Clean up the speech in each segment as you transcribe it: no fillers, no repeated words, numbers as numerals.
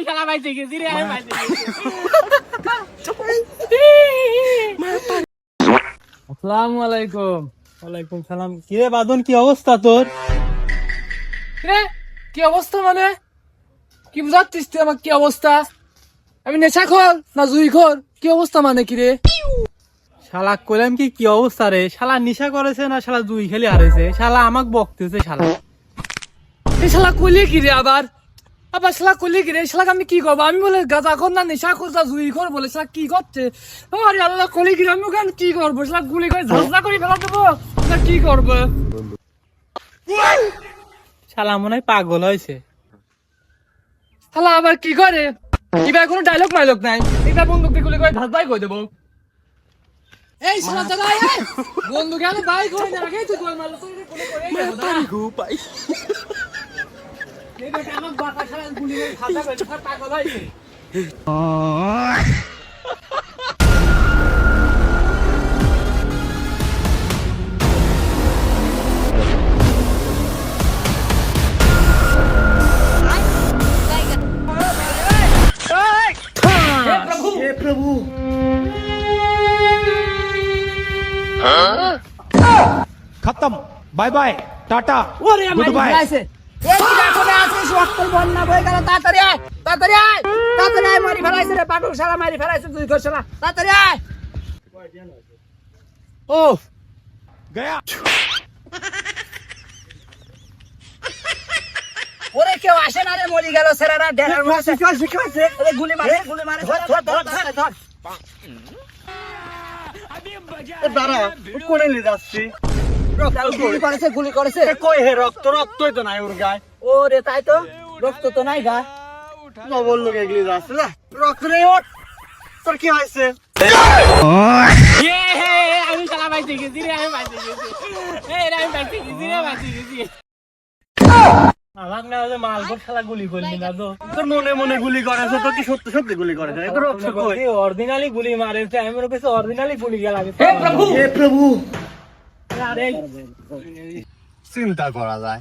শালা বাইতে গেছি রে আমি বাইতে গেছি আসসালামু আলাইকুম। ওয়ালাইকুম সালাম। কি রে বাদন, কি অবস্থা তোর? রে কি অবস্থা মানে কি বুঝাচ্ছিস তুই আমার কি অবস্থা? আমি নেশাখোর না জুইখোর? কি অবস্থা মানে কি রে? শালা কইলাম কি কি অবস্থা রে? শালা নিশা করেছে না শালা জুই খেলে হারেছে? শালা আমাক বকতেছে শালা। এই শালা কইলে কি রে আবার আবার শালা কইলে কি রে? শালাকে আমি কি করবো? আমি বলে গাঁজাখোর না নেশাখোর না জুইখোর বলে শালা কি করছে? আরে আল্লাহ কইলে কি রে? আমি ওখানে কি করবো? শালা গুলি করে ঝাঁঝরা করে ফেলা দেবো না কি করবো? শালা মনে হয় পাগল হয়েছে। শালা আবার কি করে? এবার কোনো ডায়লগ মাইলগ নাই, এটা বন্দুক দিয়ে গুলি করে ঝাঁঝরাই করে দেবো। এই শালা দাদা বন্ধু গেল ভাই করে না আগে তুই গোল মারলো তুই কোলে করে মাতারি গো ভাই এই বেটা আমার বাতা শালা গুলি করে খাতা করে সব পাগল হইছে हे प्रभु खत्म बाय बाय टाटा ওরে আমার गुड बाय ফেলাইছে এই কি রাখনে আছিস ওয়াক্তল বন্যা বই গেল তাড়াতাড়ি আয় তাড়াতাড়ি আয় মারি ফেলাইছে রে পাগল শালা মারি ফেলাইছে তুই কর শালা তাড়াতাড়ি আয় ও गया ওরে কেউ আসে না রে মরি গেল সেরারা ডেরার মধ্যে শিখাইছে আরে গুলি মারে ধর দাঁড়া, কোনে নিয়ে যাচ্ছি? গুলি করেছে কই হে, রক্ত রক্তই তো নাই ওর গায়ে। ওরে তাই তো রক্ত তো নাই গা নবল লোক এগিয়ে যাচ্ছে না, রক্ত রে ওঠ। তোর কি হয়েছে? আমি শালা বাইতে গেছি রে আমি বাইতে গেছি এই রে আমি বাইতে গেছি রে বাইতে গেছি আমাক না যে মালগো শালা গুলি করলি না তো? তোর মনে মনে গুলি করেছে তো কি সত্যি সত্যি গুলি করেছে? এত রক্ত কই? অরিজিনালি গুলি মারেছে আমি ওর কাছে অরিজিনালি গুলি গেল হে প্রভু। আরে चिंता करा जाए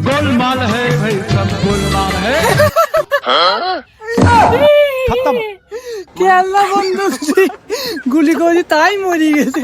गोलमाल है भाई, सब गोलमाल है। खत्म কে আল্লাহ বন্ধু গুলি করে তাই মরি গেছে